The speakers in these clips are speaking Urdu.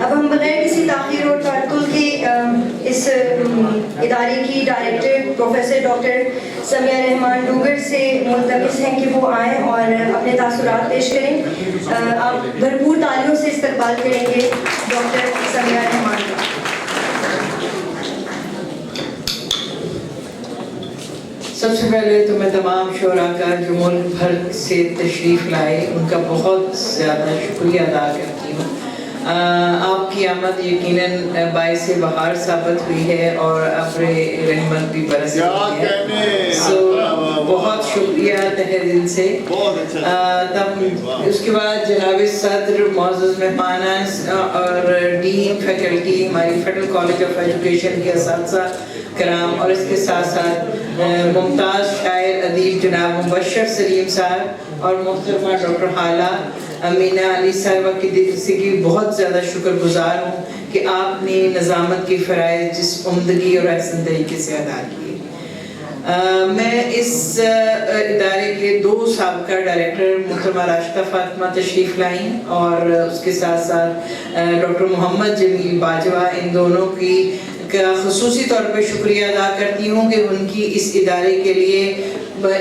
اب ہم بغیر کسی تاخیر اور تعطل کے اس ادارے کی ڈائریکٹر پروفیسر ڈاکٹر سمیہ رحمان ڈوگر سے ملتمس ہیں کہ وہ آئیں اور اپنے تاثرات پیش کریں. آپ بھرپور تالیوں سے استقبال کریں گے ڈاکٹر سمیہ رحمان کا. سب سے پہلے تو میں تمام شعراء کا جو ملک بھر سے تشریف لائے ان کا بہت زیادہ شکریہ ادا کرتی ہوں. آپ کی آمد یقیناً باعث بہار ثابت ہوئی ہے اور ابر رحمت بھی برس رہی ہے. بہت شکریہ تہہ دل سے. تب اس کے بعد جناب صدر، معزز مہمانان اور ڈین فیکلٹی، ہماری فیڈرل کالج آف ایجوکیشن کے اساتذہ کرام، اور اس کے ساتھ ساتھ ممتاز شاعر ادیب جناب مبشر سلیم صاحب اور محترمہ ڈاکٹر حالہ امینہ علی صاحبہ کی دل سے کی بہت زیادہ شکر گزار ہوں کہ آپ نے نظامت کے فرائض جس عمدگی اور احسن طریقے سے ادا کیے. میں اس ادارے کے 2 سابقہ ڈائریکٹر محترمہ راشدہ فاطمہ تشریف لائیں اور اس کے ساتھ ساتھ ڈاکٹر محمد جمیل باجوہ، ان دونوں کی خصوصی طور پہ شکریہ ادا کرتی ہوں کہ ان کی اس ادارے کے لیے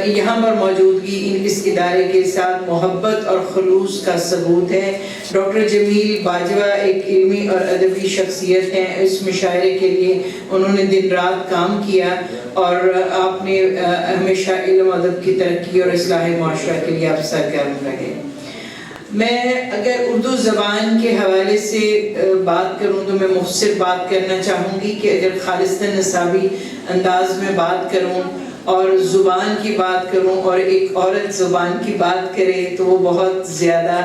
یہاں پر موجودگی اس ادارے کے ساتھ محبت اور خلوص کا ثبوت ہے. ڈاکٹر جمیل باجوہ ایک علمی اور ادبی شخصیت ہیں. اس مشاعرے کے لیے انہوں نے دن رات کام کیا اور آپ نے ہمیشہ علم ادب کی ترقی اور اصلاح معاشرہ کے لیے آپ سرگرم رہے. میں اگر اردو زبان کے حوالے سے بات کروں تو میں مختصر بات کرنا چاہوں گی کہ اگر خالصتاً نصابی انداز میں بات کروں اور زبان کی بات کروں اور ایک عورت زبان کی بات کرے تو وہ بہت زیادہ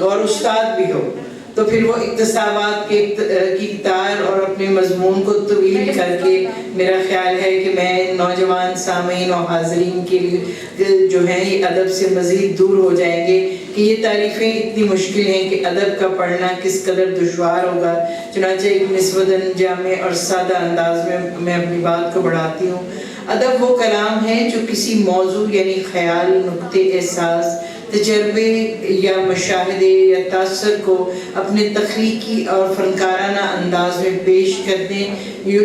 اور استاد بھی ہو تو پھر وہ اقتصابات کی تار اور اپنے مضمون کو طویل کر کے میرا خیال ہے کہ میں نوجوان سامعین اور حاضرین کے لیے جو ہیں یہ ادب سے مزید دور ہو جائیں گے کہ یہ تعریفیں اتنی مشکل ہیں کہ ادب کا پڑھنا کس قدر دشوار ہوگا. چنانچہ ایک نسبتاً جامع اور سادہ انداز میں اپنی بات کو بڑھاتی ہوں. ادب وہ کلام ہے جو کسی موضوع یعنی خیال، نقطے احساس، تجربے یا مشاہدے یا تاثر کو اپنے تخلیقی اور فنکارانہ انداز میں پیش کرنے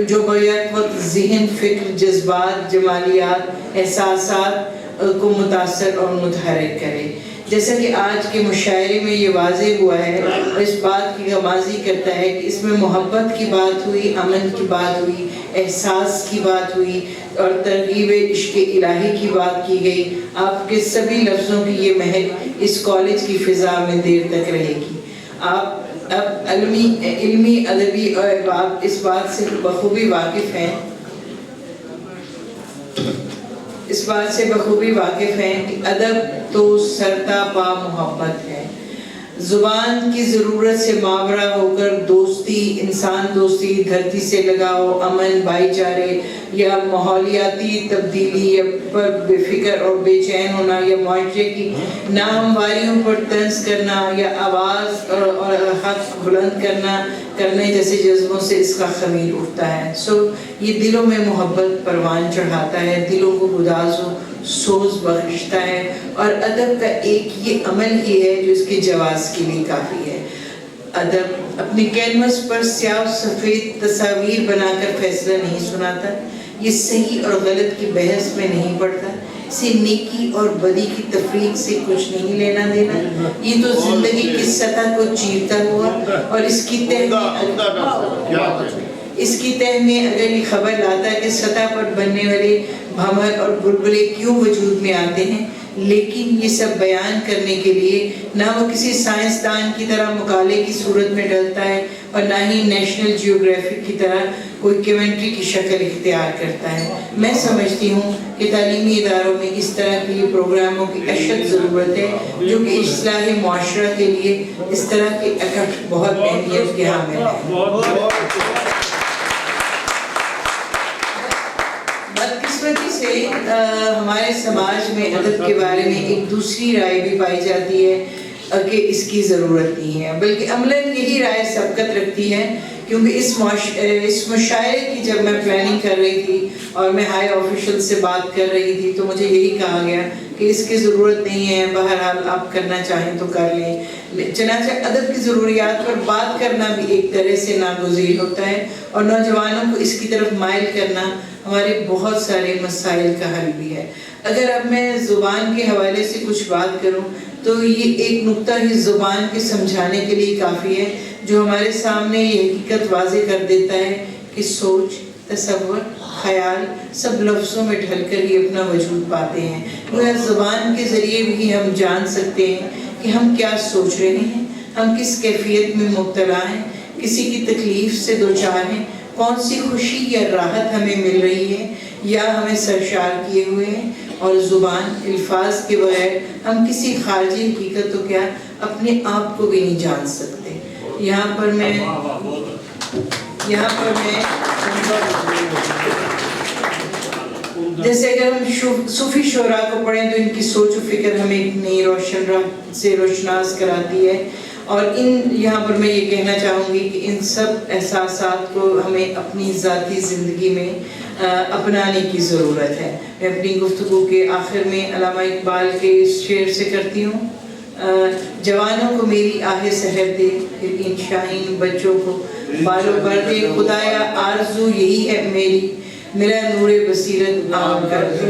جو بیک وقت ذہن، فکر، جذبات، جمالیات، احساسات کو متاثر اور متحرک کرے. جیسا کہ آج کے مشاعرے میں یہ واضح ہوا ہے اور اس بات کی غمازی کرتا ہے کہ اس میں محبت کی بات ہوئی، امن کی بات ہوئی، احساس کی بات ہوئی اور ترغیب عشق الہی کی بات کی گئی. آپ کے سبھی لفظوں کی یہ مہک اس کالج کی فضا میں دیر تک رہے گی. آپ اب علمی ادبی احباب اس بات سے بخوبی واقف ہیں کہ ادب تو سرتا پا محبت ہے. زبان کی ضرورت سے ماورا ہو کر دوستی، انسان دوستی، دھرتی سے لگاؤ، امن، بھائی چارے یا ماحولیاتی تبدیلی یا پر بے فکر اور بے چین ہونا یا معاشرے کی ناہمواریوں پر طنز کرنا یا آواز اور حق بلند کرنے جیسے جذبوں سے اس کا خمیر اٹھتا ہے. یہ دلوں میں محبت پروان چڑھاتا ہے، دلوں کو گداز و سوز بخشتا ہے اور ادب کا ایک یہ عمل ہی ہے جو اس کے جواز کے لیے کافی ہے. ادب اپنی کینوس پر سیاہ و سفید تصاویر بنا کر فیصلہ نہیں سناتا، یہ صحیح اور غلط کی بحث میں نہیں پڑتا، اسے نیکی اور بدی کی تفریق سے کچھ نہیں لینا دینا. یہ تو زندگی کی سطح کو چیرتا ہوا اور اس کی تہ میں اگر یہ خبر لاتا ہے کہ سطح پر بننے والے بھنور اور بلبلے کیوں وجود میں آتے ہیں، لیکن یہ سب بیان کرنے کے لیے نہ وہ کسی سائنسدان کی طرح مقالے کی صورت میں ڈلتا ہے اور نہ ہی نیشنل جیوگرافک کی طرح کوئی کیمنٹری کی شکل اختیار کرتا ہے. میں سمجھتی ہوں کہ تعلیمی اداروں میں اس طرح کے پروگراموں کی اشد ضرورت ہے جو کہ اصلاح معاشرہ کے لیے اس طرح کے اکٹھ بہت اہمیت کے حامل ہیں. بدقسمتی سے ہمارے سماج میں ادب کے بارے میں ایک دوسری رائے بھی پائی جاتی ہے کہ اس کی ضرورت نہیں ہے، بلکہ عملاً یہی رائے سبقت رکھتی ہے کیونکہ اس مشاعرے کی جب میں پلاننگ کر رہی تھی اور میں ہائی آفیشل سے بات کر رہی تھی تو مجھے یہی کہا گیا کہ کہ اس کی ضرورت نہیں ہے, بہرحال آپ کرنا چاہیں تو کر لیں. چنانچہ ادب کی ضروریات پر بات کرنا بھی ایک طرح سے ناگزیر ہوتا ہے, اور نوجوانوں کو اس کی طرف مائل کرنا ہمارے بہت سارے مسائل کا حل بھی ہے. اگر اب میں زبان کے حوالے سے کچھ بات کروں تو یہ ایک نقطہ ہی زبان کے سمجھانے کے لیے کافی ہے, جو ہمارے سامنے یہ حقیقت واضح کر دیتا ہے کہ سوچ, تصور, خیال سب لفظوں میں ڈھل کر ہی اپنا وجود پاتے ہیں. گویا زبان کے ذریعے بھی ہم جان سکتے ہیں کہ ہم کیا سوچ رہے ہیں, ہم کس کیفیت میں مبتلا ہیں, کسی کی تکلیف سے دوچار ہیں, کون سی خوشی یا راحت ہمیں مل رہی ہے یا ہمیں سرشار کیے ہوئے ہیں. اور زبان, الفاظ کے بغیر ہم کسی خارجی حقیقت تو کیا اپنے آپ کو بھی نہیں جان سکتے. یہاں پر میں جیسے اگر ہم صوفی شعراء کو پڑھیں تو ان کی سوچ و فکر ہمیں ایک نئی روشن راہ سے روشناس کراتی ہے. اور یہاں پر میں یہ کہنا چاہوں گی کہ ان سب احساسات کو ہمیں اپنی ذاتی زندگی میں اپنانے کی ضرورت ہے. میں اپنی گفتگو کے آخر میں علامہ اقبال کے اس شعر سے کرتی ہوں: جوانوں کو میری آہ سحر دے, پھر ان شاہین بچوں کو بالوں پر دے. خدایا آرزو یہی ہے میری, میرا نور بصیرت عام کر دے.